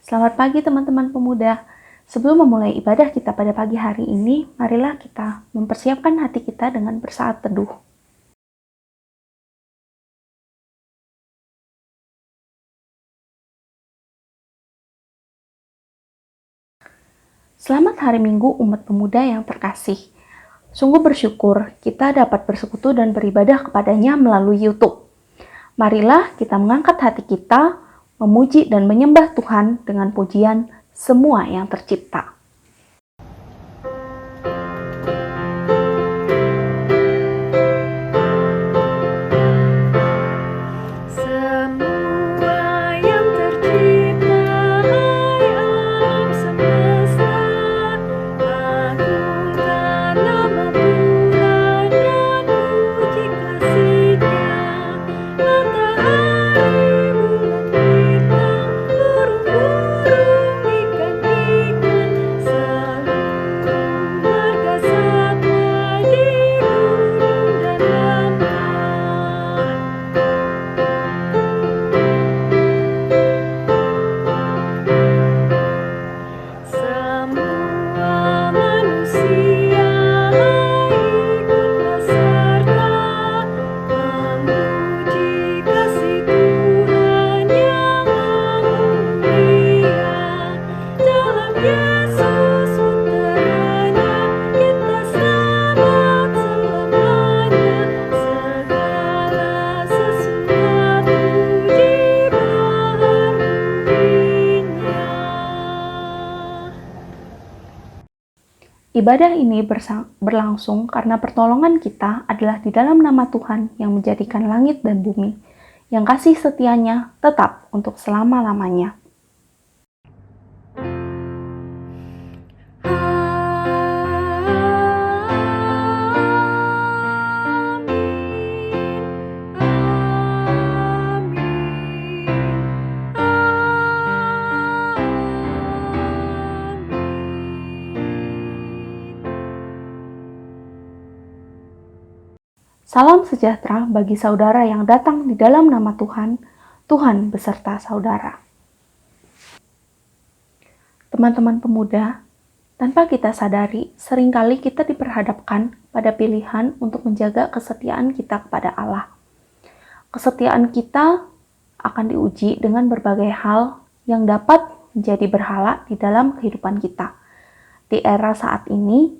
Selamat pagi teman-teman pemuda. Sebelum memulai ibadah kita pada pagi hari ini, marilah kita mempersiapkan hati kita dengan bersaat teduh. Selamat hari Minggu umat pemuda yang terkasih. Sungguh bersyukur kita dapat bersekutu dan beribadah kepadanya melalui YouTube. Marilah kita mengangkat hati kita, memuji dan menyembah Tuhan dengan pujian semua yang tercipta. Ibadah ini berlangsung karena pertolongan kita adalah di dalam nama Tuhan yang menjadikan langit dan bumi, yang kasih setianya tetap untuk selama-lamanya. Salam sejahtera bagi saudara yang datang di dalam nama Tuhan, Tuhan beserta saudara. Teman-teman pemuda, tanpa kita sadari, seringkali kita diperhadapkan pada pilihan untuk menjaga kesetiaan kita kepada Allah. Kesetiaan kita akan diuji dengan berbagai hal yang dapat menjadi berhala di dalam kehidupan kita. Di era saat ini,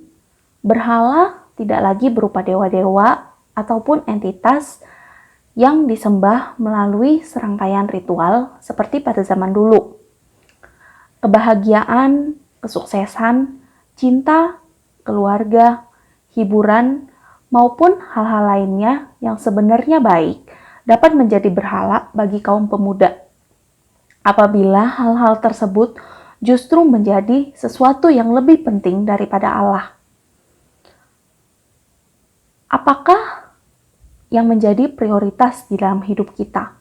berhala tidak lagi berupa dewa-dewa ataupun entitas yang disembah melalui serangkaian ritual seperti pada zaman dulu. Kebahagiaan, kesuksesan, cinta, keluarga, hiburan, maupun hal-hal lainnya yang sebenarnya baik dapat menjadi berhala bagi kaum pemuda. Apabila hal-hal tersebut justru menjadi sesuatu yang lebih penting daripada Allah. Apakah yang menjadi prioritas di dalam hidup kita?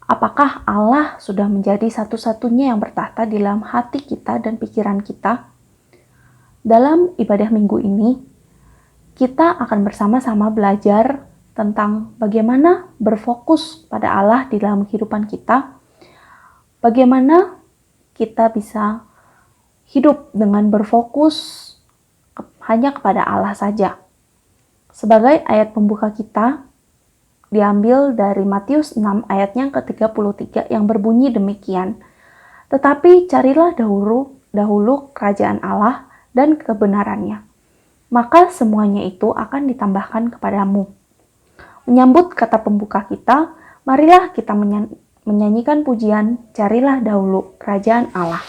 Apakah Allah sudah menjadi satu-satunya yang bertahta di dalam hati kita dan pikiran kita? Dalam ibadah minggu ini, kita akan bersama-sama belajar tentang bagaimana berfokus pada Allah di dalam kehidupan kita, bagaimana kita bisa hidup dengan berfokus hanya kepada Allah saja. Sebagai ayat pembuka kita, diambil dari Matius 6 ayatnya ke-33 yang berbunyi demikian. Tetapi carilah dahulu kerajaan Allah dan kebenarannya, maka semuanya itu akan ditambahkan kepadamu. Menyambut kata pembuka kita, marilah kita menyanyikan pujian Carilah Dahulu Kerajaan Allah.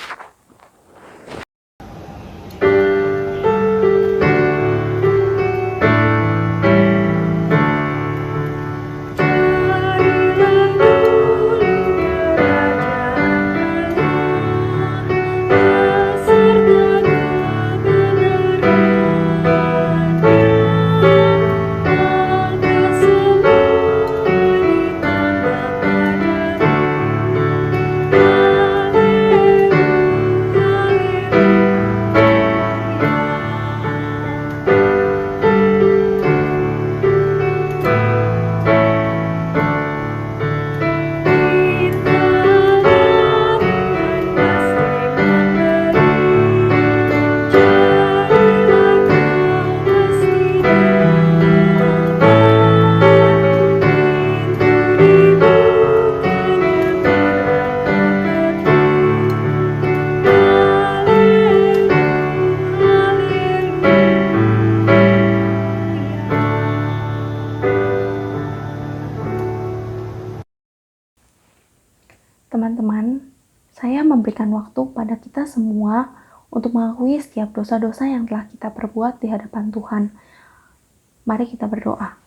memberikan waktu pada kita semua untuk mengakui setiap dosa-dosa yang telah kita perbuat di hadapan Tuhan. Mari kita berdoa.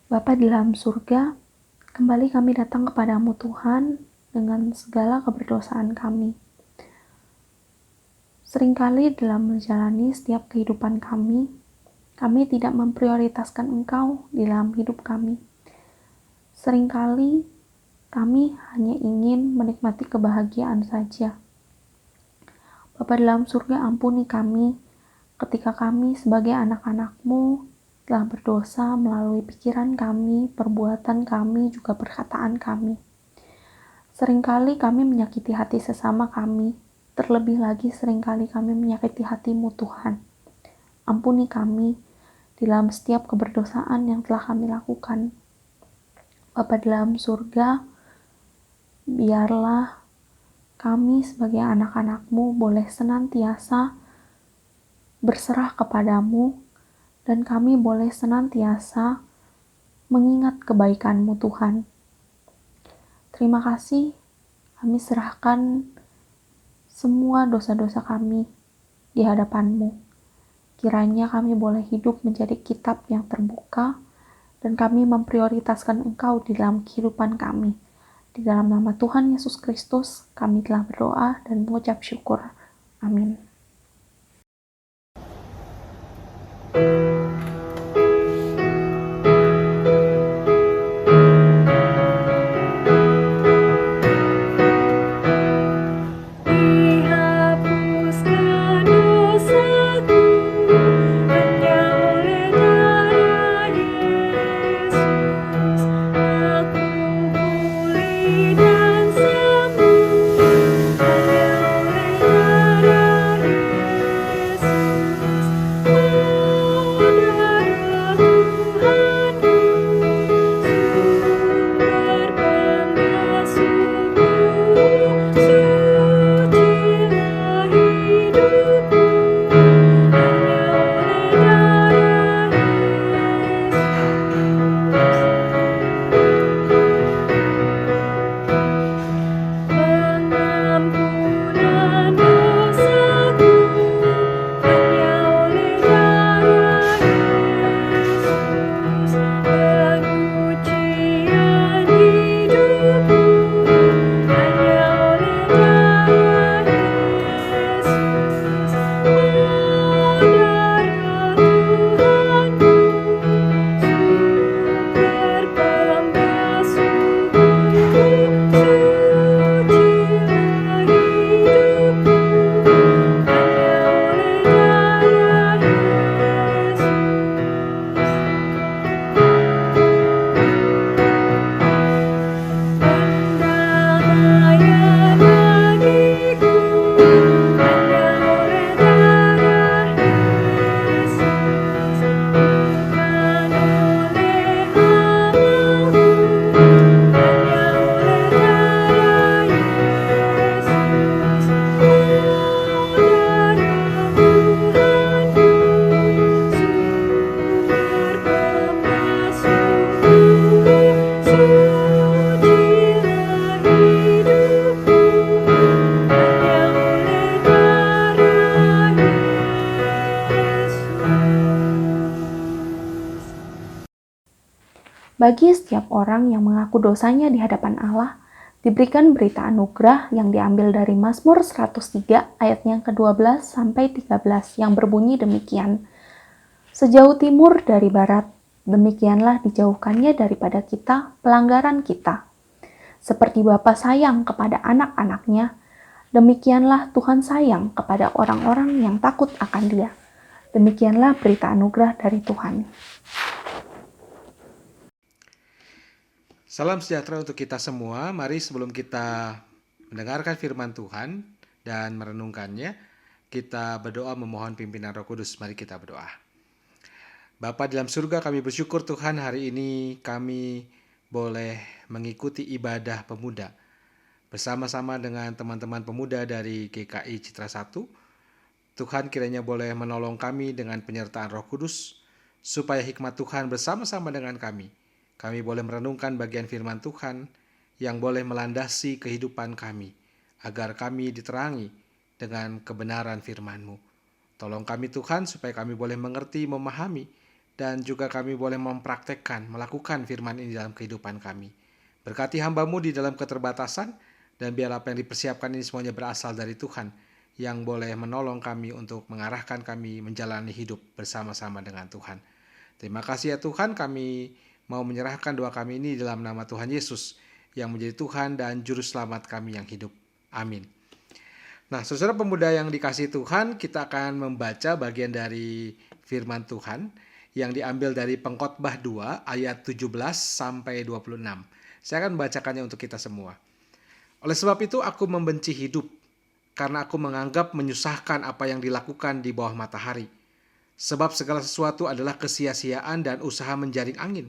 Bapa di dalam surga, kembali kami datang kepadamu Tuhan dengan segala keberdosaan kami. Seringkali dalam menjalani setiap kehidupan kami tidak memprioritaskan Engkau di dalam hidup kami. Seringkali kami hanya ingin menikmati kebahagiaan saja. Bapa dalam surga, ampuni kami ketika kami sebagai anak-anak-Mu telah berdosa melalui pikiran kami, perbuatan kami, juga perkataan kami. Seringkali kami menyakiti hati sesama kami, terlebih lagi seringkali kami menyakiti hati-Mu Tuhan. Ampuni kami di dalam setiap keberdosaan yang telah kami lakukan. Bapa dalam surga, biarlah kami sebagai anak-anak-Mu boleh senantiasa berserah kepadamu, dan kami boleh senantiasa mengingat kebaikan-Mu Tuhan. Terima kasih, kami serahkan semua dosa-dosa kami di hadapan-Mu. Kiranya kami boleh hidup menjadi kitab yang terbuka, dan kami memprioritaskan Engkau di dalam kehidupan kami. Di dalam nama Tuhan Yesus Kristus, kami telah berdoa dan mengucap syukur. Amin. Bagi setiap orang yang mengaku dosanya di hadapan Allah, diberikan berita anugerah yang diambil dari Mazmur 103 ayat yang ke-12 sampai 13 yang berbunyi demikian. Sejauh timur dari barat, demikianlah dijauhkannya daripada kita pelanggaran kita. Seperti Bapa sayang kepada anak-anaknya, demikianlah Tuhan sayang kepada orang-orang yang takut akan Dia. Demikianlah berita anugerah dari Tuhan. Salam sejahtera untuk kita semua. Mari sebelum kita mendengarkan firman Tuhan dan merenungkannya, kita berdoa memohon pimpinan Roh Kudus. Mari kita berdoa. Bapa dalam surga, kami bersyukur Tuhan hari ini kami boleh mengikuti ibadah pemuda bersama-sama dengan teman-teman pemuda dari GKI Citra 1. Tuhan kiranya boleh menolong kami dengan penyertaan Roh Kudus, supaya hikmat Tuhan bersama-sama dengan kami. Kami boleh merenungkan bagian firman Tuhan yang boleh melandasi kehidupan kami, agar kami diterangi dengan kebenaran firman-Mu. Tolong kami Tuhan supaya kami boleh mengerti, memahami, dan juga kami boleh mempraktekkan, melakukan firman ini dalam kehidupan kami. Berkati hamba-Mu di dalam keterbatasan, dan biar apa yang dipersiapkan ini semuanya berasal dari Tuhan, yang boleh menolong kami untuk mengarahkan kami menjalani hidup bersama-sama dengan Tuhan. Terima kasih ya Tuhan, kami mau menyerahkan doa kami ini dalam nama Tuhan Yesus, yang menjadi Tuhan dan Juru Selamat kami yang hidup. Amin. Nah, saudara pemuda yang dikasihi Tuhan, kita akan membaca bagian dari firman Tuhan yang diambil dari Pengkhotbah 2 ayat 17 sampai 26. Saya akan membacakannya untuk kita semua. Oleh sebab itu aku membenci hidup, karena aku menganggap menyusahkan apa yang dilakukan di bawah matahari. Sebab segala sesuatu adalah kesia-siaan dan usaha menjaring angin.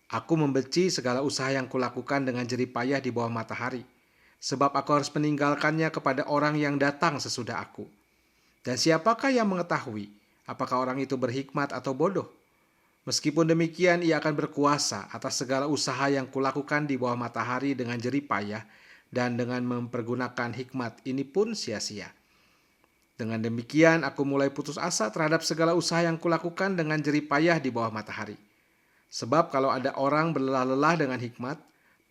Aku membenci segala usaha yang kulakukan dengan jerih payah di bawah matahari. Sebab aku harus meninggalkannya kepada orang yang datang sesudah aku. Dan siapakah yang mengetahui apakah orang itu berhikmat atau bodoh? Meskipun demikian, ia akan berkuasa atas segala usaha yang kulakukan di bawah matahari dengan jerih payah, dan dengan mempergunakan hikmat ini pun sia-sia. Dengan demikian, aku mulai putus asa terhadap segala usaha yang kulakukan dengan jerih payah di bawah matahari. Sebab kalau ada orang berlelah-lelah dengan hikmat,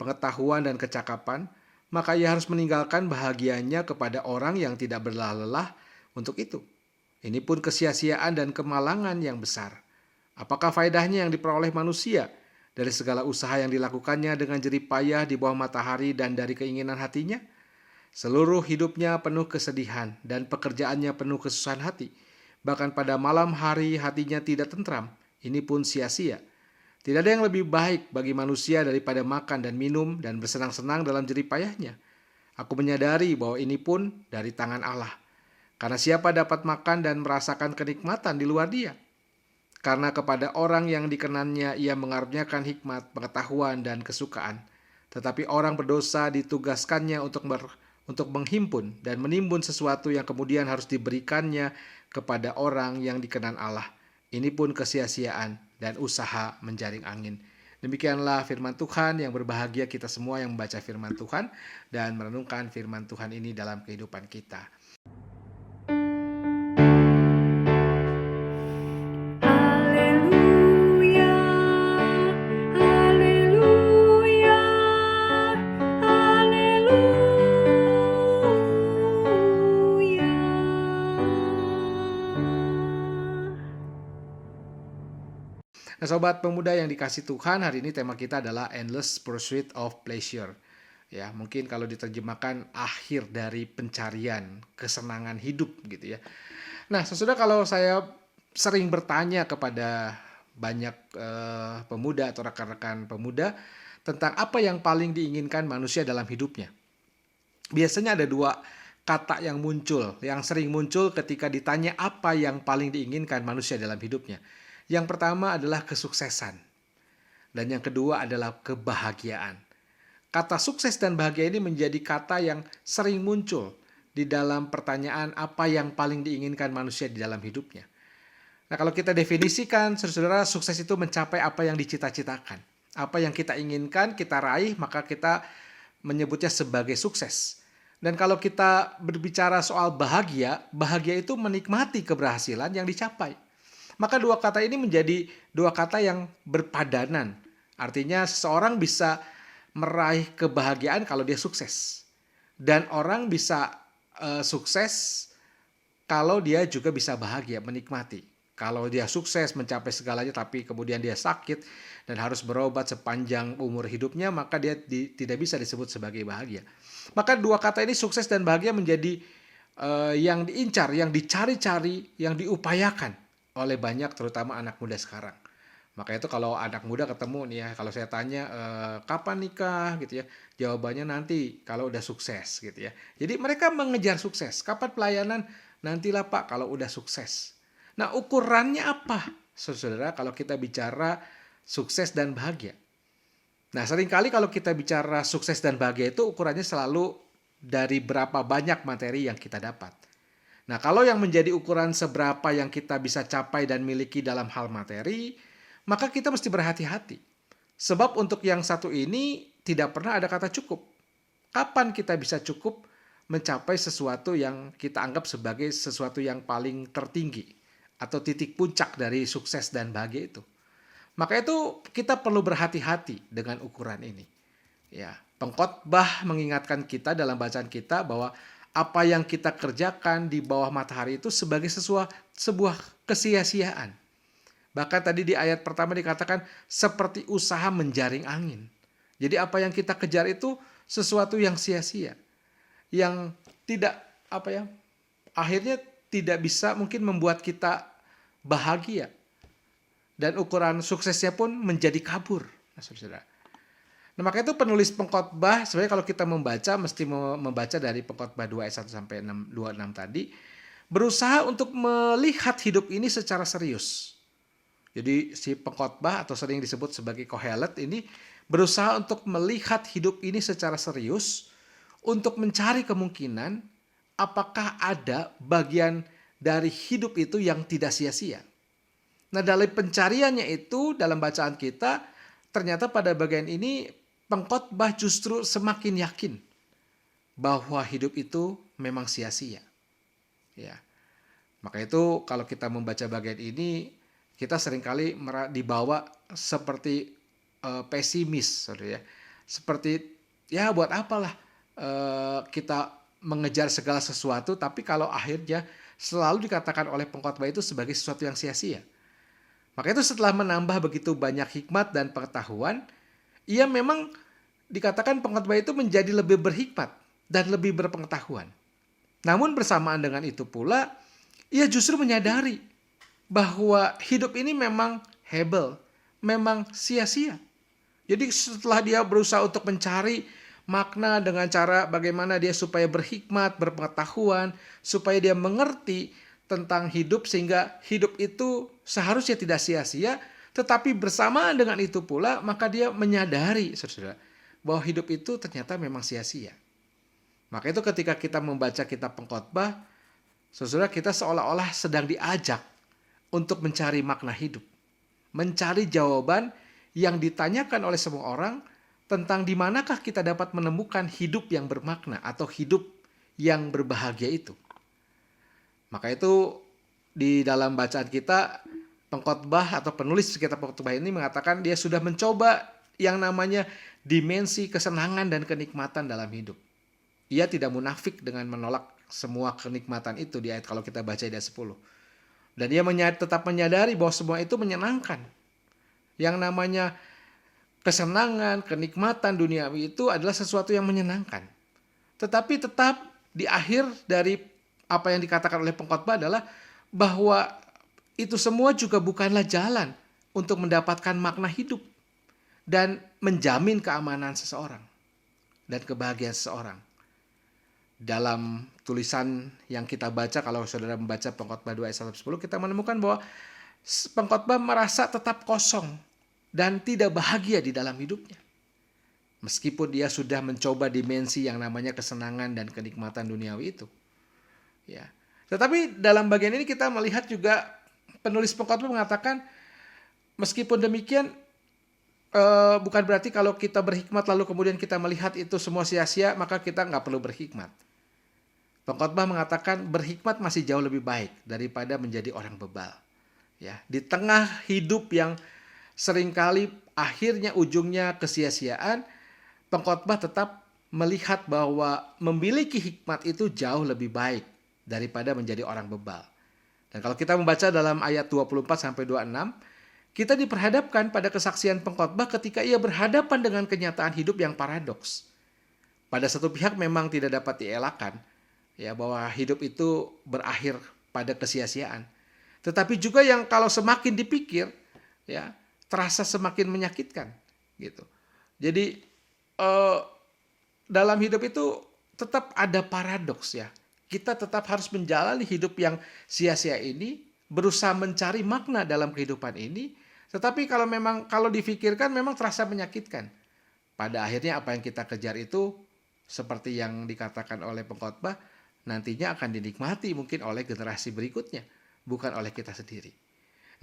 pengetahuan dan kecakapan, maka ia harus meninggalkan bahagianya kepada orang yang tidak berlelah-lelah untuk itu. Ini pun kesia-siaan dan kemalangan yang besar. Apakah faedahnya yang diperoleh manusia dari segala usaha yang dilakukannya dengan jerih payah di bawah matahari dan dari keinginan hatinya? Seluruh hidupnya penuh kesedihan dan pekerjaannya penuh kesusahan hati. Bahkan pada malam hari hatinya tidak tentram. Ini pun sia-sia. Tidak ada yang lebih baik bagi manusia daripada makan dan minum dan bersenang-senang dalam jerih payahnya. Aku menyadari bahwa ini pun dari tangan Allah. Karena siapa dapat makan dan merasakan kenikmatan di luar Dia? Karena kepada orang yang dikenannya ia mengaruniakan hikmat, pengetahuan, dan kesukaan. Tetapi orang berdosa ditugaskannya untuk menghimpun dan menimbun sesuatu yang kemudian harus diberikannya kepada orang yang dikenan Allah. Ini pun kesia-siaan dan usaha menjaring angin. Demikianlah firman Tuhan. Yang berbahagia kita semua yang membaca firman Tuhan dan merenungkan firman Tuhan ini dalam kehidupan kita. Haleluya, haleluya, haleluya. Nah, sobat pemuda yang dikasih Tuhan, hari ini tema kita adalah Endless Pursuit of Pleasure. Ya, mungkin kalau diterjemahkan akhir dari pencarian kesenangan hidup gitu ya. Nah, sesudah kalau saya sering bertanya kepada banyak pemuda atau rekan-rekan pemuda tentang apa yang paling diinginkan manusia dalam hidupnya. Biasanya ada dua kata yang muncul, yang sering muncul ketika ditanya apa yang paling diinginkan manusia dalam hidupnya. Yang pertama adalah kesuksesan, dan yang kedua adalah kebahagiaan. Kata sukses dan bahagia ini menjadi kata yang sering muncul di dalam pertanyaan apa yang paling diinginkan manusia di dalam hidupnya. Nah, kalau kita definisikan, saudara, sukses itu mencapai apa yang dicita-citakan. Apa yang kita inginkan, kita raih, maka kita menyebutnya sebagai sukses. Dan kalau kita berbicara soal bahagia, bahagia itu menikmati keberhasilan yang dicapai. Maka dua kata ini menjadi dua kata yang berpadanan. Artinya seseorang bisa meraih kebahagiaan kalau dia sukses. Dan orang bisa sukses kalau dia juga bisa bahagia, menikmati. Kalau dia sukses mencapai segalanya tapi kemudian dia sakit dan harus berobat sepanjang umur hidupnya, maka dia tidak bisa disebut sebagai bahagia. Maka dua kata ini sukses dan bahagia menjadi yang diincar, yang dicari-cari, yang diupayakan oleh banyak terutama anak muda sekarang. Maka itu kalau anak muda ketemu nih ya, kalau saya tanya kapan nikah gitu ya, jawabannya nanti kalau udah sukses gitu ya. Jadi mereka mengejar sukses. Kapan pelayanan? Nantilah Pak kalau udah sukses. Nah, ukurannya apa? Saudara, kalau kita bicara sukses dan bahagia. Nah, seringkali kalau kita bicara sukses dan bahagia itu ukurannya selalu dari berapa banyak materi yang kita dapat. Nah, kalau yang menjadi ukuran seberapa yang kita bisa capai dan miliki dalam hal materi, maka kita mesti berhati-hati. Sebab untuk yang satu ini tidak pernah ada kata cukup. Kapan kita bisa cukup mencapai sesuatu yang kita anggap sebagai sesuatu yang paling tertinggi atau titik puncak dari sukses dan bahagia itu? Maka itu kita perlu berhati-hati dengan ukuran ini. Ya, pengkhotbah mengingatkan kita dalam bacaan kita bahwa apa yang kita kerjakan di bawah matahari itu sebagai sebuah kesia-siaan. Bahkan tadi di ayat pertama dikatakan seperti usaha menjaring angin. Jadi apa yang kita kejar itu sesuatu yang sia-sia, yang tidak akhirnya tidak bisa mungkin membuat kita bahagia, dan ukuran suksesnya pun menjadi kabur. Nah, saudara. Nah, maka itu penulis pengkhotbah sebenarnya kalau kita membaca mesti membaca dari pengkhotbah 2 ayat 1 sampai 26 tadi, berusaha untuk melihat hidup ini secara serius. Jadi si pengkhotbah atau sering disebut sebagai Kohelet ini berusaha untuk melihat hidup ini secara serius untuk mencari kemungkinan apakah ada bagian dari hidup itu yang tidak sia-sia. Nah, dalam pencariannya itu dalam bacaan kita ternyata pada bagian ini pengkhotbah justru semakin yakin bahwa hidup itu memang sia-sia. Ya. Maka itu kalau kita membaca bagian ini kita seringkali dibawa seperti pesimis, saudara ya. Seperti ya buat apalah kita mengejar segala sesuatu, tapi kalau akhirnya selalu dikatakan oleh pengkhotbah itu sebagai sesuatu yang sia-sia. Maka itu setelah menambah begitu banyak hikmat dan pengetahuan, ia memang dikatakan pengkhotbah itu menjadi lebih berhikmat dan lebih berpengetahuan. Namun bersamaan dengan itu pula, ia justru menyadari bahwa hidup ini memang hebel, memang sia-sia. Jadi setelah dia berusaha untuk mencari makna dengan cara bagaimana dia supaya berhikmat, berpengetahuan, supaya dia mengerti tentang hidup sehingga hidup itu seharusnya tidak sia-sia, tetapi bersamaan dengan itu pula maka dia menyadari, saudara, bahwa hidup itu ternyata memang sia-sia. Maka itu ketika kita membaca kitab pengkhotbah, saudara, kita seolah-olah sedang diajak untuk mencari makna hidup. Mencari jawaban yang ditanyakan oleh semua orang tentang di manakah kita dapat menemukan hidup yang bermakna atau hidup yang berbahagia itu. Maka itu di dalam bacaan kita, pengkhotbah atau penulis kitab pengkhotbah ini mengatakan dia sudah mencoba yang namanya dimensi kesenangan dan kenikmatan dalam hidup. Ia tidak munafik dengan menolak semua kenikmatan itu di ayat kalau kita baca di ayat 10. Dan dia tetap menyadari bahwa semua itu menyenangkan. Yang namanya kesenangan, kenikmatan duniawi itu adalah sesuatu yang menyenangkan. Tetapi tetap di akhir dari apa yang dikatakan oleh pengkhotbah adalah bahwa itu semua juga bukanlah jalan untuk mendapatkan makna hidup dan menjamin keamanan seseorang dan kebahagiaan seseorang. Dalam tulisan yang kita baca, kalau saudara membaca pengkhotbah 2 ayat 1-10, kita menemukan bahwa pengkhotbah merasa tetap kosong dan tidak bahagia di dalam hidupnya. Meskipun dia sudah mencoba dimensi yang namanya kesenangan dan kenikmatan duniawi itu. Ya. Tetapi dalam bagian ini kita melihat juga penulis pengkhotbah mengatakan meskipun demikian bukan berarti kalau kita berhikmat lalu kemudian kita melihat itu semua sia-sia maka kita nggak perlu berhikmat. Pengkhotbah mengatakan berhikmat masih jauh lebih baik daripada menjadi orang bebal. Ya, di tengah hidup yang seringkali akhirnya ujungnya kesia-siaan, pengkhotbah tetap melihat bahwa memiliki hikmat itu jauh lebih baik daripada menjadi orang bebal. Dan kalau kita membaca dalam ayat 24 sampai 26, kita diperhadapkan pada kesaksian pengkhotbah ketika ia berhadapan dengan kenyataan hidup yang paradoks. Pada satu pihak memang tidak dapat dielakkan, ya, bahwa hidup itu berakhir pada kesia-siaan. Tetapi juga yang kalau semakin dipikir, ya, terasa semakin menyakitkan, gitu. Jadi dalam hidup itu tetap ada paradoks, ya. Kita tetap harus menjalani hidup yang sia-sia ini, berusaha mencari makna dalam kehidupan ini, tetapi kalau difikirkan memang terasa menyakitkan. Pada akhirnya apa yang kita kejar itu seperti yang dikatakan oleh pengkhotbah, nantinya akan dinikmati mungkin oleh generasi berikutnya, bukan oleh kita sendiri.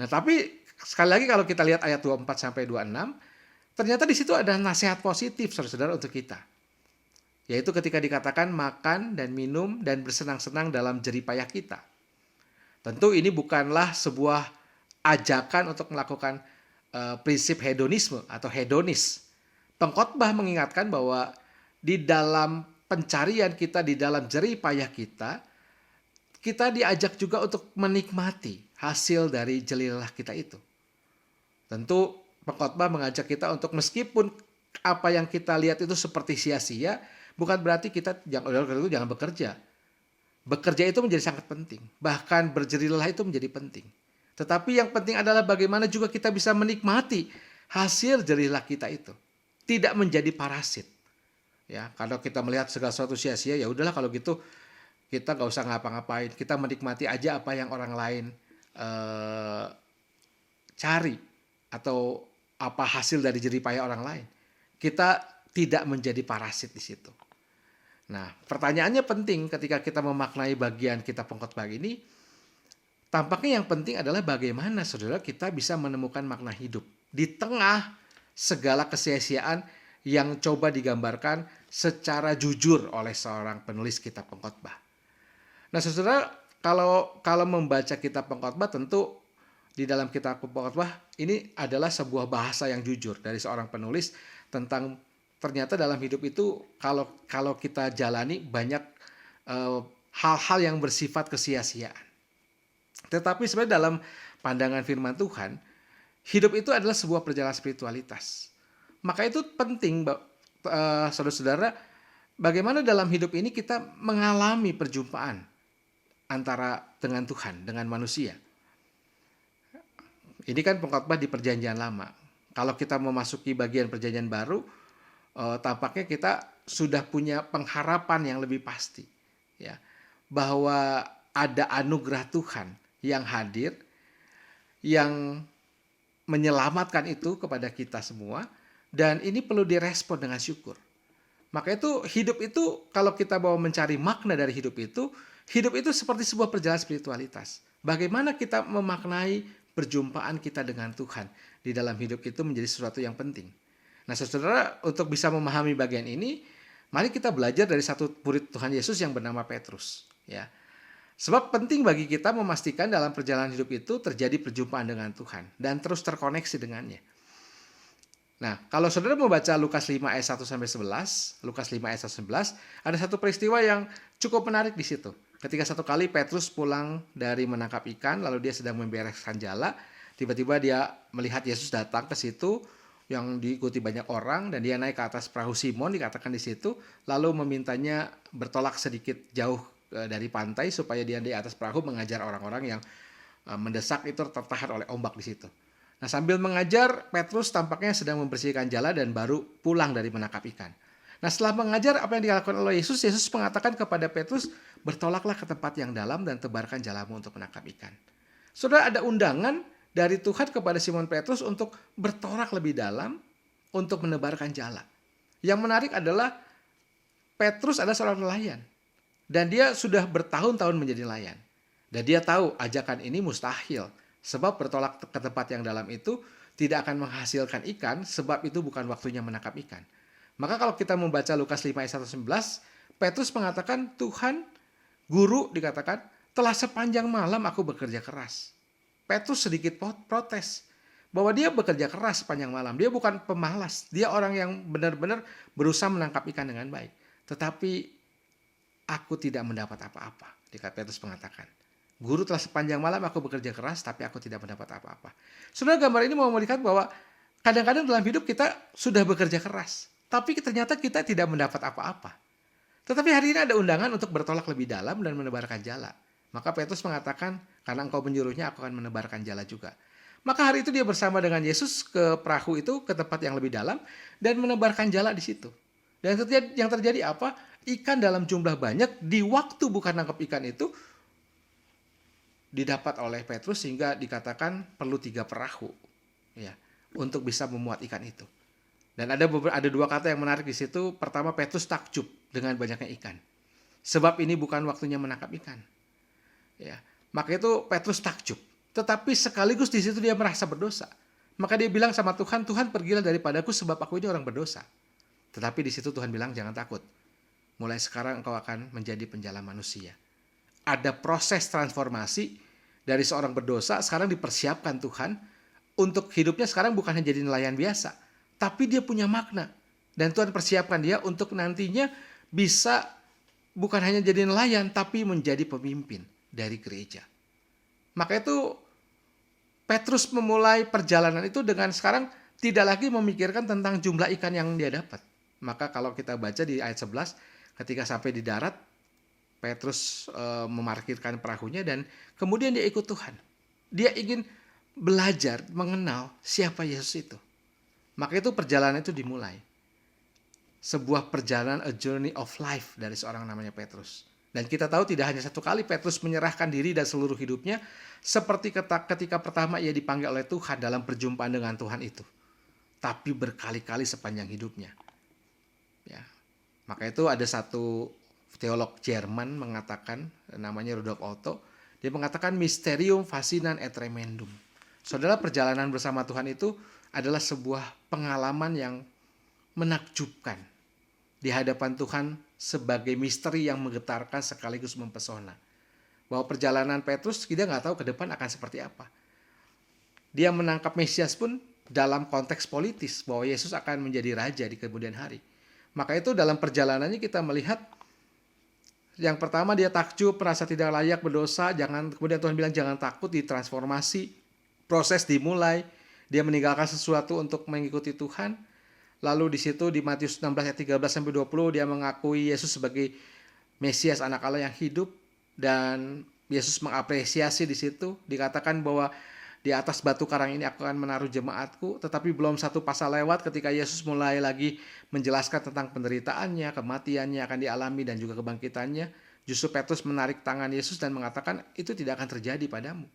Nah, tapi sekali lagi kalau kita lihat ayat 24 sampai 26, ternyata di situ ada nasihat positif saudara-saudara untuk kita. Yaitu ketika dikatakan makan dan minum dan bersenang-senang dalam jeripayah kita. Tentu ini bukanlah sebuah ajakan untuk melakukan prinsip hedonisme atau hedonis. Pengkhotbah mengingatkan bahwa di dalam pencarian kita, di dalam jerih payah kita, kita diajak juga untuk menikmati hasil dari jelilah kita itu. Tentu pengkhotbah mengajak kita untuk meskipun apa yang kita lihat itu seperti sia-sia, bukan berarti kita jangan bekerja. Bekerja itu menjadi sangat penting. Bahkan berjerilah itu menjadi penting. Tetapi yang penting adalah bagaimana juga kita bisa menikmati hasil jerilah kita itu. Tidak menjadi parasit. Ya, kalau kita melihat segala sesuatu sia-sia, ya udahlah kalau gitu kita gak usah ngapa-ngapain. Kita menikmati aja apa yang orang lain cari atau apa hasil dari jerih payah orang lain. Kita tidak menjadi parasit di situ. Nah, pertanyaannya penting ketika kita memaknai bagian kitab pengkhotbah ini. Tampaknya yang penting adalah bagaimana saudara kita bisa menemukan makna hidup di tengah segala kesia-siaan yang coba digambarkan secara jujur oleh seorang penulis kitab pengkhotbah. Nah, saudara, kalau membaca kitab pengkhotbah tentu di dalam kitab pengkhotbah ini adalah sebuah bahasa yang jujur dari seorang penulis tentang ternyata dalam hidup itu kalau kita jalani banyak hal-hal yang bersifat kesia-siaan. Tetapi sebenarnya dalam pandangan firman Tuhan, hidup itu adalah sebuah perjalanan spiritualitas. Maka itu penting, saudara-saudara, bagaimana dalam hidup ini kita mengalami perjumpaan antara dengan Tuhan, dengan manusia. Ini kan pengkhotbah di perjanjian lama. Kalau kita memasuki bagian perjanjian baru, tampaknya kita sudah punya pengharapan yang lebih pasti, ya, bahwa ada anugerah Tuhan yang hadir, yang menyelamatkan itu kepada kita semua, dan ini perlu direspon dengan syukur. Maka itu hidup itu kalau kita mau mencari makna dari hidup itu seperti sebuah perjalanan spiritualitas. Bagaimana kita memaknai perjumpaan kita dengan Tuhan di dalam hidup itu menjadi sesuatu yang penting. Nah, saudara, untuk bisa memahami bagian ini, mari kita belajar dari satu murid Tuhan Yesus yang bernama Petrus, ya. Sebab penting bagi kita memastikan dalam perjalanan hidup itu terjadi perjumpaan dengan Tuhan dan terus terkoneksi dengannya. Nah, kalau saudara membaca Lukas 5 ayat 1 sampai 11, Lukas 5 ayat 1 sampai 11, ada satu peristiwa yang cukup menarik di situ. Ketika satu kali Petrus pulang dari menangkap ikan, lalu dia sedang membereskan jala, tiba-tiba dia melihat Yesus datang ke situ yang diikuti banyak orang dan dia naik ke atas perahu Simon dikatakan di situ, lalu memintanya bertolak sedikit jauh dari pantai supaya dia di atas perahu mengajar orang-orang yang mendesak itu tertahan oleh ombak di situ. Nah, sambil mengajar, Petrus tampaknya sedang membersihkan jala dan baru pulang dari menangkap ikan. Nah, setelah mengajar apa yang dilakukan oleh Yesus, Yesus mengatakan kepada Petrus, bertolaklah ke tempat yang dalam dan tebarkan jalamu untuk menangkap ikan. Saudara, ada undangan dari Tuhan kepada Simon Petrus untuk bertolak lebih dalam untuk menebarkan jala. Yang menarik adalah Petrus adalah seorang nelayan. Dan dia sudah bertahun-tahun menjadi nelayan. Dan dia tahu ajakan ini mustahil. Sebab bertolak ke tempat yang dalam itu tidak akan menghasilkan ikan. Sebab itu bukan waktunya menangkap ikan. Maka kalau kita membaca Lukas 5 ayat 1-11, Petrus mengatakan, Tuhan, guru dikatakan, telah sepanjang malam aku bekerja keras. Petrus sedikit protes. Bahwa dia bekerja keras sepanjang malam. Dia bukan pemalas. Dia orang yang benar-benar berusaha menangkap ikan dengan baik. Tetapi aku tidak mendapat apa-apa. Petrus mengatakan, guru telah sepanjang malam aku bekerja keras, tapi aku tidak mendapat apa-apa. Saudara, gambar ini mau melihat bahwa kadang-kadang dalam hidup kita sudah bekerja keras, tapi ternyata kita tidak mendapat apa-apa. Tetapi hari ini ada undangan untuk bertolak lebih dalam dan menebarkan jala. Maka Petrus mengatakan, karena engkau menyuruhnya, aku akan menebarkan jala juga. Maka hari itu dia bersama dengan Yesus ke perahu itu, ke tempat yang lebih dalam, dan menebarkan jala di situ. Dan yang terjadi apa? Ikan dalam jumlah banyak di waktu bukan nangkap ikan itu didapat oleh Petrus sehingga dikatakan perlu 3 perahu, ya, untuk bisa memuat ikan itu. Dan ada dua kata yang menarik di situ. Pertama, Petrus takjub dengan banyaknya ikan. sebab ini bukan waktunya menangkap ikan. Ya, maka itu Petrus takjub. Tetapi sekaligus di situ dia merasa berdosa. Maka dia bilang sama Tuhan, Tuhan pergilah daripadaku sebab aku ini orang berdosa. Tetapi di situ Tuhan bilang jangan takut. Mulai sekarang engkau akan menjadi penjala manusia. Ada proses transformasi dari seorang berdosa sekarang dipersiapkan Tuhan untuk hidupnya sekarang bukan hanya jadi nelayan biasa, tapi dia punya makna. Dan Tuhan persiapkan dia untuk nantinya bisa bukan hanya jadi nelayan, tapi menjadi pemimpin dari gereja. Maka itu Petrus memulai perjalanan itu dengan sekarang tidak lagi memikirkan tentang jumlah ikan yang dia dapat. Maka kalau kita baca di ayat 11, ketika sampai di darat, Petrus memarkirkan perahunya dan kemudian dia ikut Tuhan. Dia ingin belajar mengenal siapa Yesus itu. Maka itu perjalanan itu dimulai. Sebuah perjalanan, a journey of life dari seorang namanya Petrus. Dan kita tahu tidak hanya satu kali Petrus menyerahkan diri dan seluruh hidupnya, seperti ketika pertama ia dipanggil oleh Tuhan dalam perjumpaan dengan Tuhan itu. Tapi berkali-kali sepanjang hidupnya. Ya. Maka itu ada satu teolog Jerman mengatakan, namanya Rudolf Otto, dia mengatakan mysterium fascinans et tremendum. Saudara, perjalanan bersama Tuhan itu adalah sebuah pengalaman yang menakjubkan di hadapan Tuhan sebagai misteri yang menggetarkan sekaligus mempesona. Bahwa perjalanan Petrus kita nggak tahu ke depan akan seperti apa. Dia menangkap Mesias pun dalam konteks politis bahwa Yesus akan menjadi raja di kemudian hari. Maka itu dalam perjalanannya kita melihat yang pertama dia takjub, merasa tidak layak, berdosa, kemudian Tuhan bilang jangan takut, ditransformasi, proses dimulai, dia meninggalkan sesuatu untuk mengikuti Tuhan. Lalu di situ di Matius 16 ayat 13 sampai 20 dia mengakui Yesus sebagai Mesias anak Allah yang hidup dan Yesus mengapresiasi di situ, dikatakan bahwa di atas batu karang ini aku akan menaruh jemaatku, tetapi belum satu pasal lewat ketika Yesus mulai lagi menjelaskan tentang penderitaannya, kematiannya akan dialami dan juga kebangkitannya. Justru Petrus menarik tangan Yesus dan mengatakan itu tidak akan terjadi padamu.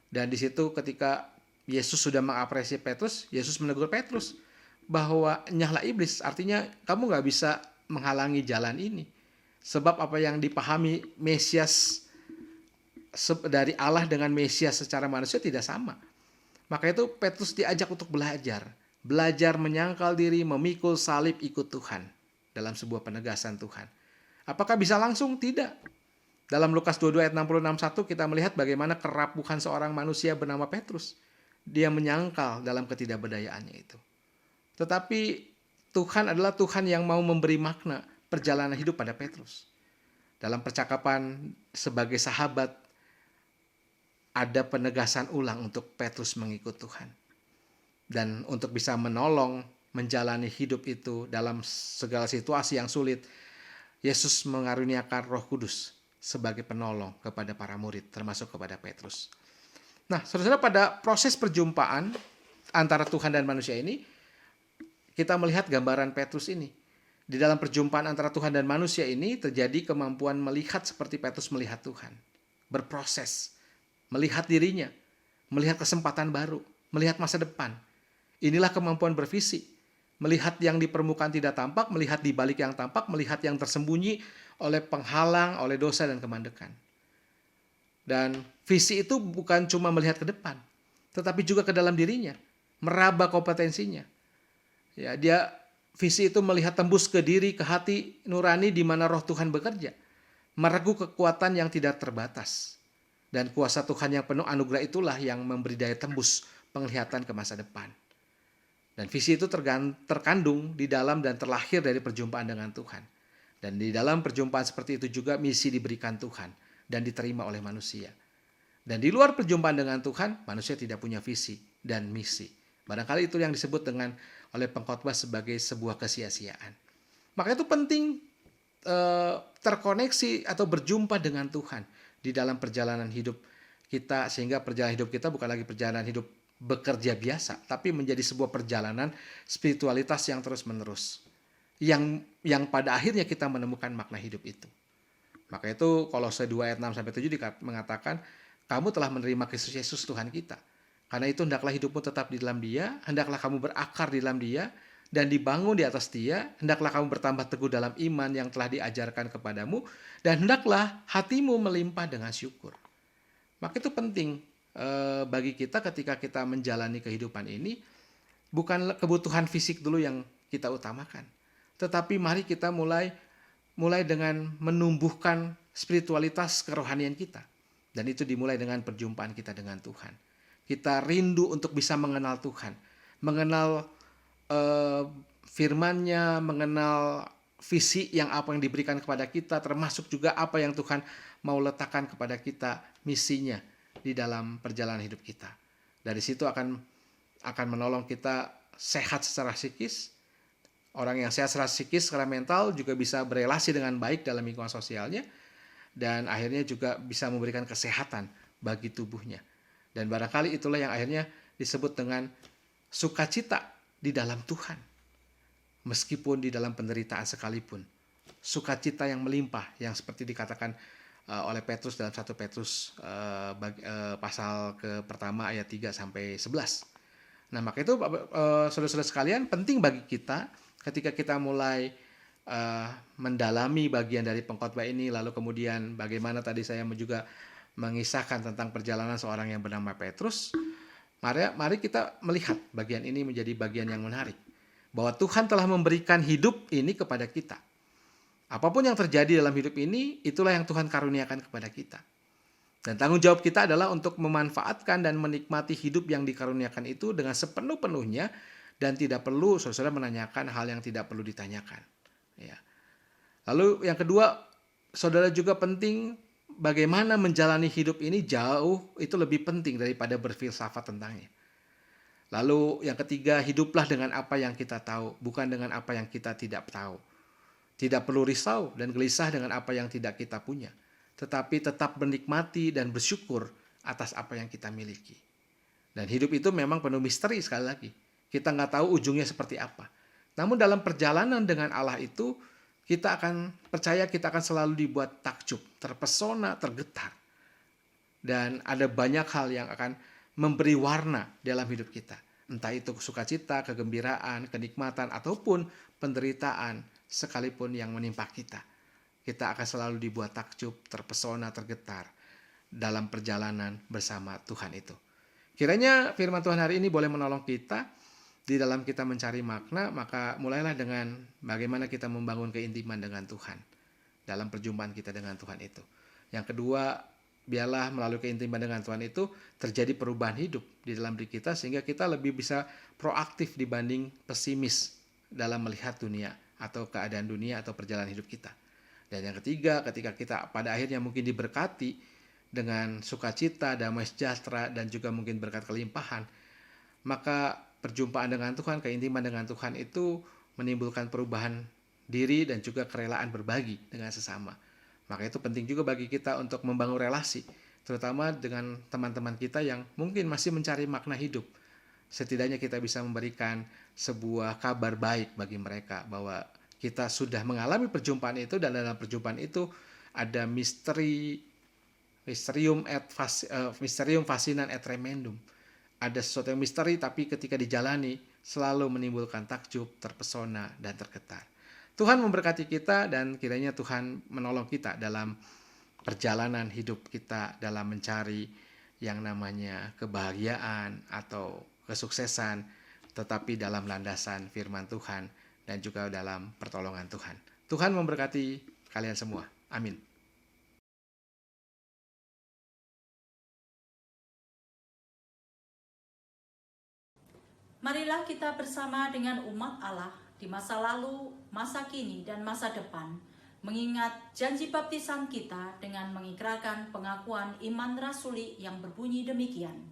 Dan di situ ketika Yesus sudah mengapresiasi Petrus, Yesus menegur Petrus bahwa nyahlah iblis, artinya kamu gak bisa menghalangi jalan ini. Sebab apa yang dipahami Mesias dari Allah dengan Mesias secara manusia tidak sama. Maka itu Petrus diajak untuk belajar menyangkal diri, memikul salib, ikut Tuhan dalam sebuah penegasan Tuhan. Apakah bisa langsung? Tidak. Dalam Lukas 22 ayat 66-1 kita melihat bagaimana kerapuhan seorang manusia bernama Petrus. Dia menyangkal dalam ketidakberdayaannya itu. Tetapi Tuhan adalah Tuhan yang mau memberi makna perjalanan hidup pada Petrus. Dalam percakapan sebagai sahabat, ada penegasan ulang untuk Petrus mengikut Tuhan. Dan untuk bisa menolong, menjalani hidup itu dalam segala situasi yang sulit, Yesus mengaruniakan Roh Kudus sebagai penolong kepada para murid, termasuk kepada Petrus. Nah, saudara, pada proses perjumpaan antara Tuhan dan manusia ini, kita melihat gambaran Petrus ini. Di dalam perjumpaan antara Tuhan dan manusia ini terjadi kemampuan melihat seperti Petrus melihat Tuhan. Berproses, melihat dirinya, melihat kesempatan baru, melihat masa depan. Inilah kemampuan bervisi. Melihat yang di permukaan tidak tampak, melihat di balik yang tampak, melihat yang tersembunyi oleh penghalang, oleh dosa dan kemandekan. Dan visi itu bukan cuma melihat ke depan, tetapi juga ke dalam dirinya, meraba kompetensinya. Ya, visi itu melihat tembus ke diri, ke hati nurani di mana roh Tuhan bekerja. Meregu kekuatan yang tidak terbatas. Dan kuasa Tuhan yang penuh anugerah itulah yang memberi daya tembus penglihatan ke masa depan. Dan visi itu terkandung di dalam dan terlahir dari perjumpaan dengan Tuhan. Dan di dalam perjumpaan seperti itu juga misi diberikan Tuhan dan diterima oleh manusia. Dan di luar perjumpaan dengan Tuhan, manusia tidak punya visi dan misi. Barangkali itu yang disebut oleh pengkhotbah sebagai sebuah kesia-siaan. Maka itu penting terkoneksi atau berjumpa dengan Tuhan di dalam perjalanan hidup kita, sehingga perjalanan hidup kita bukan lagi perjalanan hidup bekerja biasa, tapi menjadi sebuah perjalanan spiritualitas yang terus-menerus. Yang pada akhirnya kita menemukan makna hidup itu. Maka itu Kolose 2 ayat 6-7 mengatakan, kamu telah menerima Kristus Yesus Tuhan kita. Karena itu hendaklah hidupmu tetap di dalam Dia, hendaklah kamu berakar di dalam Dia, dan dibangun di atas Dia, hendaklah kamu bertambah teguh dalam iman yang telah diajarkan kepadamu, dan hendaklah hatimu melimpah dengan syukur. Maka itu penting bagi kita ketika kita menjalani kehidupan ini, bukan kebutuhan fisik dulu yang kita utamakan, tetapi mari kita mulai dengan menumbuhkan spiritualitas kerohanian kita. Dan itu dimulai dengan perjumpaan kita dengan Tuhan. Kita rindu untuk bisa mengenal Tuhan, mengenal firman-Nya, mengenal visi yang diberikan kepada kita, termasuk juga apa yang Tuhan mau letakkan kepada kita, misinya di dalam perjalanan hidup kita. Dari situ akan menolong kita sehat secara psikis. Orang yang sehat secara psikis, secara mental juga bisa berelasi dengan baik dalam lingkungan sosialnya, dan akhirnya juga bisa memberikan kesehatan bagi tubuhnya. Dan barangkali itulah yang akhirnya disebut dengan sukacita di dalam Tuhan. Meskipun di dalam penderitaan sekalipun, sukacita yang melimpah, yang seperti dikatakan oleh Petrus dalam 1 Petrus pasal pertama ayat 3 sampai 11. Nah, maka itu saudara-saudara sekalian, penting bagi kita ketika kita mulai mendalami bagian dari pengkhotbah ini, lalu kemudian bagaimana tadi saya juga mengisahkan tentang perjalanan seorang yang bernama Petrus, mari kita melihat bagian ini menjadi bagian yang menarik, bahwa Tuhan telah memberikan hidup ini kepada kita. Apapun yang terjadi dalam hidup ini, itulah yang Tuhan karuniakan kepada kita. Dan tanggung jawab kita adalah untuk memanfaatkan dan menikmati hidup yang dikaruniakan itu dengan sepenuh-penuhnya, dan tidak perlu saudara menanyakan hal yang tidak perlu ditanyakan. Ya. Lalu yang kedua, saudara juga penting bagaimana menjalani hidup ini jauh itu lebih penting daripada berfilsafat tentangnya. Lalu yang ketiga, hiduplah dengan apa yang kita tahu, bukan dengan apa yang kita tidak tahu. Tidak perlu risau dan gelisah dengan apa yang tidak kita punya, tetapi tetap menikmati dan bersyukur atas apa yang kita miliki. Dan hidup itu memang penuh misteri sekali lagi. Kita nggak tahu ujungnya seperti apa. Namun dalam perjalanan dengan Allah itu, kita akan selalu dibuat takjub, terpesona, tergetar. Dan ada banyak hal yang akan memberi warna dalam hidup kita. Entah itu sukacita, kegembiraan, kenikmatan, ataupun penderitaan sekalipun yang menimpa kita. Kita akan selalu dibuat takjub, terpesona, tergetar dalam perjalanan bersama Tuhan itu. Kiranya firman Tuhan hari ini boleh menolong kita di dalam kita mencari makna, maka mulailah dengan bagaimana kita membangun keintiman dengan Tuhan dalam perjumpaan kita dengan Tuhan itu. Yang kedua, biarlah melalui keintiman dengan Tuhan itu terjadi perubahan hidup di dalam diri kita, sehingga kita lebih bisa proaktif dibanding pesimis dalam melihat dunia atau keadaan dunia atau perjalanan hidup kita. Dan yang ketiga, ketika kita pada akhirnya mungkin diberkati dengan sukacita, damai sejahtera, dan juga mungkin berkat kelimpahan, maka perjumpaan dengan Tuhan, keintiman dengan Tuhan itu menimbulkan perubahan diri dan juga kerelaan berbagi dengan sesama. Maka itu penting juga bagi kita untuk membangun relasi, terutama dengan teman-teman kita yang mungkin masih mencari makna hidup. Setidaknya kita bisa memberikan sebuah kabar baik bagi mereka bahwa kita sudah mengalami perjumpaan itu, dan dalam perjumpaan itu ada mysterium fascinans et tremendum. Ada sesuatu yang misteri, tapi ketika dijalani selalu menimbulkan takjub, terpesona, dan tergetar. Tuhan memberkati kita, dan kiranya Tuhan menolong kita dalam perjalanan hidup kita dalam mencari yang namanya kebahagiaan atau kesuksesan, tetapi dalam landasan firman Tuhan dan juga dalam pertolongan Tuhan. Tuhan memberkati kalian semua. Amin. Marilah kita bersama dengan umat Allah di masa lalu, masa kini, dan masa depan, mengingat janji baptisan kita dengan mengikrarkan pengakuan iman rasuli yang berbunyi demikian.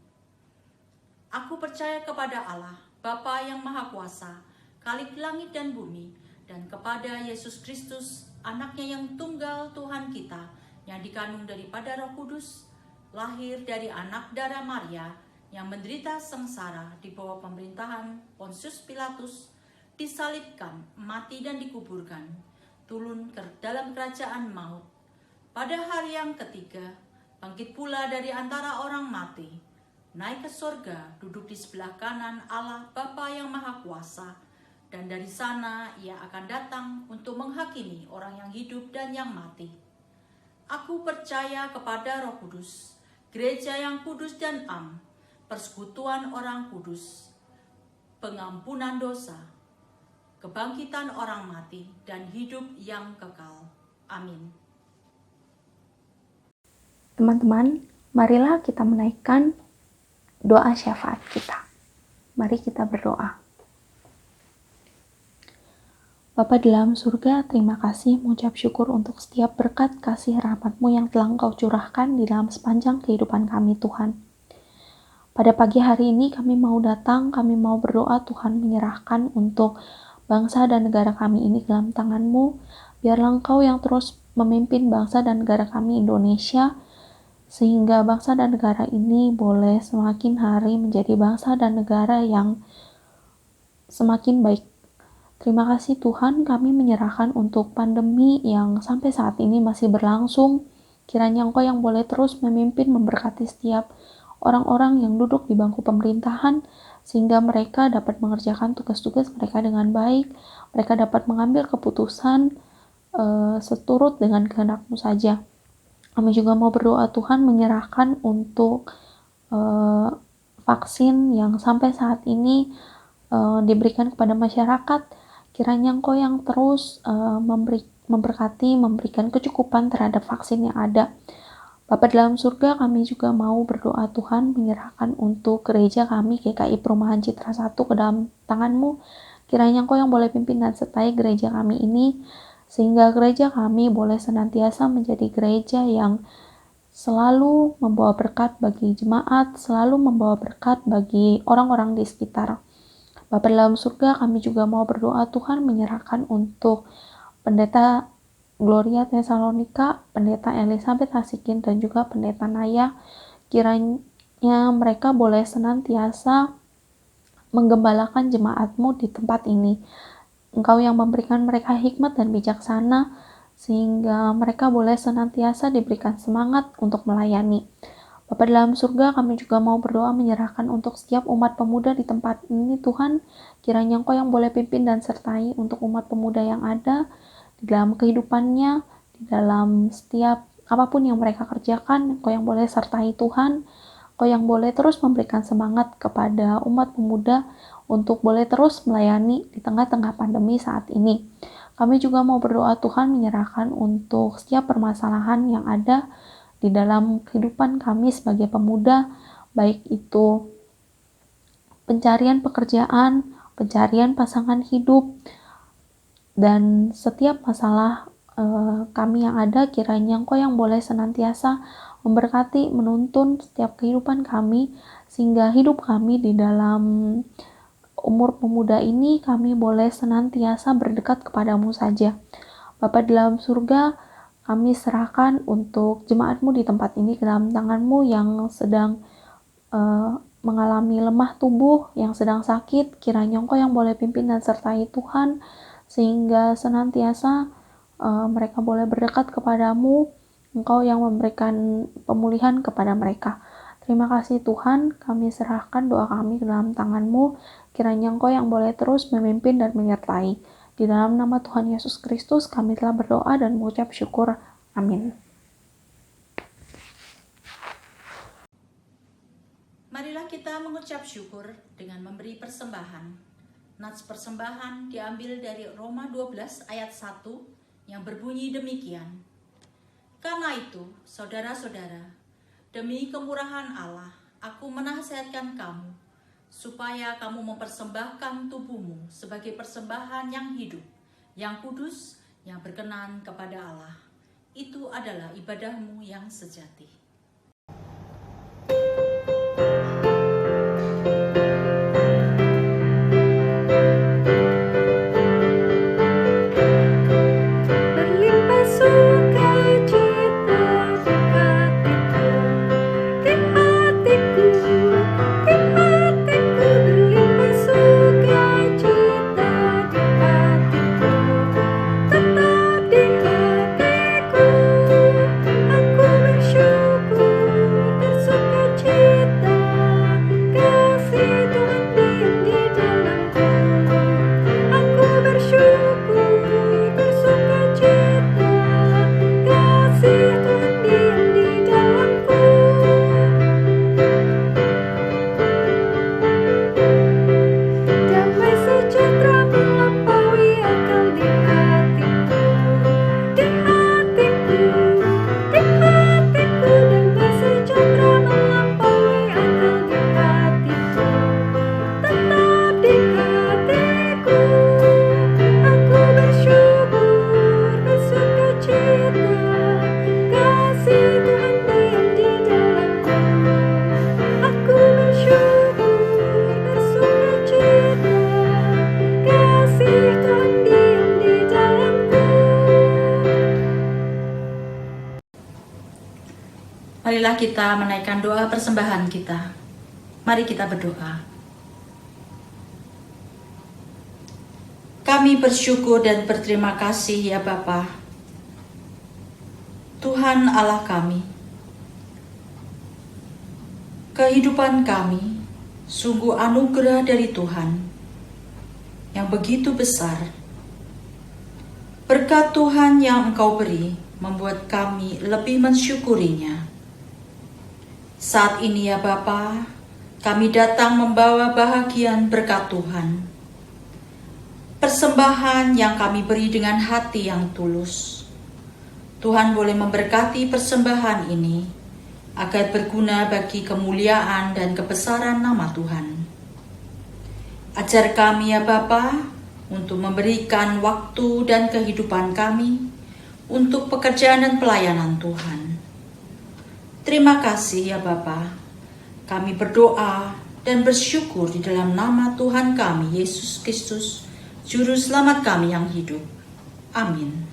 Aku percaya kepada Allah, Bapa yang Maha Kuasa, Khalik langit dan bumi, dan kepada Yesus Kristus, anaknya yang tunggal Tuhan kita, yang dikandung daripada Roh Kudus, lahir dari anak darah Maria, yang menderita sengsara di bawah pemerintahan Pontius Pilatus, disalibkan, mati dan dikuburkan, turun ke dalam kerajaan maut. Pada hari yang ketiga, bangkit pula dari antara orang mati, naik ke sorga, duduk di sebelah kanan Allah Bapa yang Maha Kuasa, dan dari sana ia akan datang untuk menghakimi orang yang hidup dan yang mati. Aku percaya kepada Roh Kudus, gereja yang kudus dan am, persekutuan orang kudus, pengampunan dosa, kebangkitan orang mati, dan hidup yang kekal. Amin. Teman-teman, marilah kita menaikkan doa syafaat kita. Mari kita berdoa. Bapa di dalam surga, terima kasih mengucap syukur untuk setiap berkat kasih rahmat-Mu yang telah Engkau curahkan di dalam sepanjang kehidupan kami, Tuhan. Pada pagi hari ini kami mau datang, kami mau berdoa, Tuhan, menyerahkan untuk bangsa dan negara kami ini dalam tangan-Mu. Biarlah Engkau yang terus memimpin bangsa dan negara kami Indonesia, sehingga bangsa dan negara ini boleh semakin hari menjadi bangsa dan negara yang semakin baik. Terima kasih Tuhan, kami menyerahkan untuk pandemi yang sampai saat ini masih berlangsung. Kiranya Engkau yang boleh terus memimpin, memberkati setiap orang-orang yang duduk di bangku pemerintahan, sehingga mereka dapat mengerjakan tugas-tugas mereka dengan baik. Mereka dapat mengambil keputusan seturut dengan kehendak-Mu saja. Kami juga mau berdoa Tuhan, menyerahkan untuk vaksin yang sampai saat ini diberikan kepada masyarakat. Kiranya Engkau yang terus memberkati, memberikan kecukupan terhadap vaksin yang ada. Bapa dalam surga, kami juga mau berdoa Tuhan, menyerahkan untuk gereja kami GKI Perumahan Citra 1 ke dalam tangan-Mu. Kiranya Engkau yang boleh pimpin dan sertai gereja kami ini, sehingga gereja kami boleh senantiasa menjadi gereja yang selalu membawa berkat bagi jemaat, selalu membawa berkat bagi orang-orang di sekitar. Bapa dalam surga, kami juga mau berdoa Tuhan, menyerahkan untuk Pendeta Gloria Tesalonika, Pendeta Elizabeth Hasikin, dan juga Pendeta Naya. Kiranya mereka boleh senantiasa menggembalakan jemaat-Mu di tempat ini. Engkau yang memberikan mereka hikmat dan bijaksana, sehingga mereka boleh senantiasa diberikan semangat untuk melayani. Bapa dalam surga, kami juga mau berdoa menyerahkan untuk setiap umat pemuda di tempat ini, Tuhan. Kiranya Engkau yang boleh pimpin dan sertai untuk umat pemuda yang ada di dalam kehidupannya, di dalam setiap apapun yang mereka kerjakan. Engkau yang boleh sertai Tuhan. Engkau yang boleh terus memberikan semangat kepada umat pemuda untuk boleh terus melayani di tengah-tengah pandemi saat ini. Kami juga mau berdoa Tuhan, menyerahkan untuk setiap permasalahan yang ada di dalam kehidupan kami sebagai pemuda, baik itu pencarian pekerjaan, pencarian pasangan hidup, dan setiap masalah kami yang ada. Kiranya Engkau yang boleh senantiasa memberkati, menuntun setiap kehidupan kami, sehingga hidup kami di dalam umur pemuda ini kami boleh senantiasa berdekat kepada-Mu saja. Bapa dalam surga, kami serahkan untuk jemaat-Mu di tempat ini ke dalam tangan-Mu yang sedang mengalami lemah tubuh, yang sedang sakit. Kiranya Engkau yang boleh pimpin dan sertai Tuhan, sehingga senantiasa mereka boleh berdekat kepada-Mu. Engkau yang memberikan pemulihan kepada mereka. Terima kasih Tuhan, kami serahkan doa kami ke dalam tangan-Mu. Kiranya Engkau yang boleh terus memimpin dan menyertai. Di dalam nama Tuhan Yesus Kristus kami telah berdoa dan mengucap syukur. Amin. Marilah kita mengucap syukur dengan memberi persembahan. Nats persembahan diambil dari Roma 12 ayat 1 yang berbunyi demikian. Karena itu, saudara-saudara, demi kemurahan Allah, aku menasihatkan kamu, supaya kamu mempersembahkan tubuhmu sebagai persembahan yang hidup, yang kudus, yang berkenan kepada Allah. Itu adalah ibadahmu yang sejati. Berlimpah sukacita di hatiku, di hatiku, di hatiku. Berlimpah sukacita di hatiku, tetap di hatiku. Aku bersyukur. Marilah kita menaikkan doa persembahan kita. Mari kita berdoa. Kami bersyukur dan berterima kasih ya Bapa, Tuhan Allah kami. Kehidupan kami sungguh anugerah dari Tuhan yang begitu besar. Berkat Tuhan yang Engkau beri membuat kami lebih mensyukurinya. Saat ini ya Bapa, kami datang membawa bahagian berkat Tuhan. Persembahan yang kami beri dengan hati yang tulus. Tuhan boleh memberkati persembahan ini agar berguna bagi kemuliaan dan kebesaran nama Tuhan. Ajar kami ya Bapa untuk memberikan waktu dan kehidupan kami untuk pekerjaan dan pelayanan Tuhan. Terima kasih ya Bapa. Kami berdoa dan bersyukur di dalam nama Tuhan kami Yesus Kristus, Juru Selamat kami yang hidup. Amin.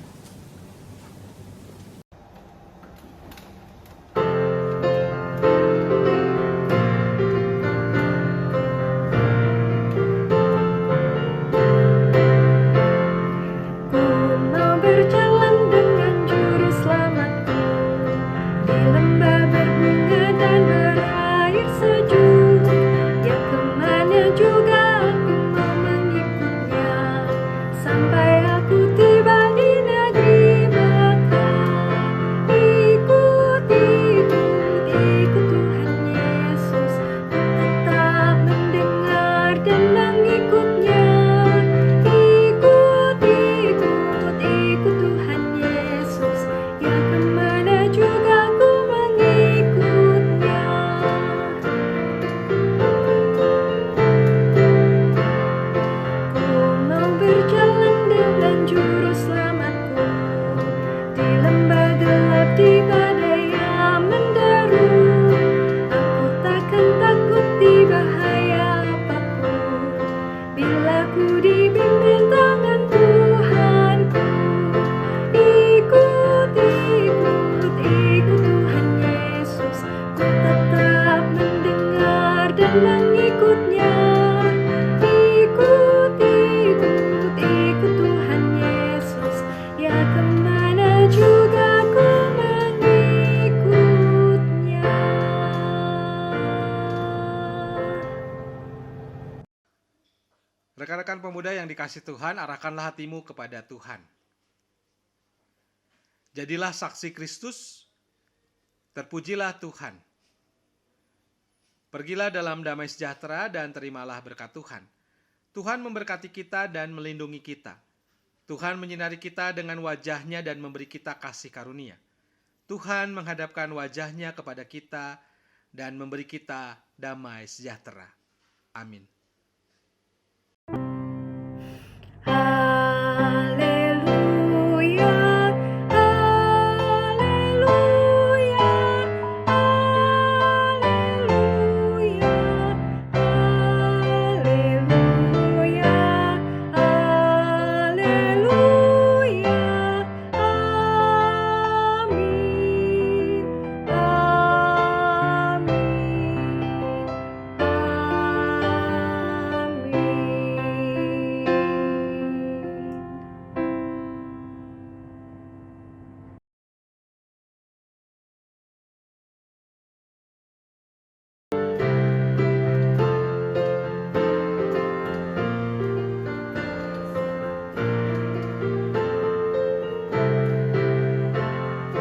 Ku mau berjalan dengan juru selamatku di lembah berbunga dan berair sejuk. Ya kemana juga aku mau mengikutnya sampai aku tiba di negeri Mekah. Ikut, ikut, ikut Tuhan Yesus. Ku tetap mendengar dan mengikutnya. Ikut, ikut, ikut Tuhan Yesus. Ya kemana juga ku mengikutnya. Ku mau berjalan dengan juru selamatku di lembah gelap, di badai yang menderu. Aku takkan takut di bahaya apapun bila ku dibimbing tangan Tuhanku. Ikut, ikut, ikut Tuhan Yesus. Ku tetap mendengar dan mengikutnya. Ikut, ikut, ikut Tuhan Yesus. Ya kemana juga ku mengikutnya. Rekan-rekan pemuda yang dikasih Tuhan, arahkanlah hatimu kepada Tuhan. Jadilah saksi Kristus, terpujilah Tuhan. Pergilah dalam damai sejahtera dan terimalah berkat Tuhan. Tuhan memberkati kita dan melindungi kita. Tuhan menyinari kita dengan wajah-Nya dan memberi kita kasih karunia. Tuhan menghadapkan wajah-Nya kepada kita dan memberi kita damai sejahtera. Amin.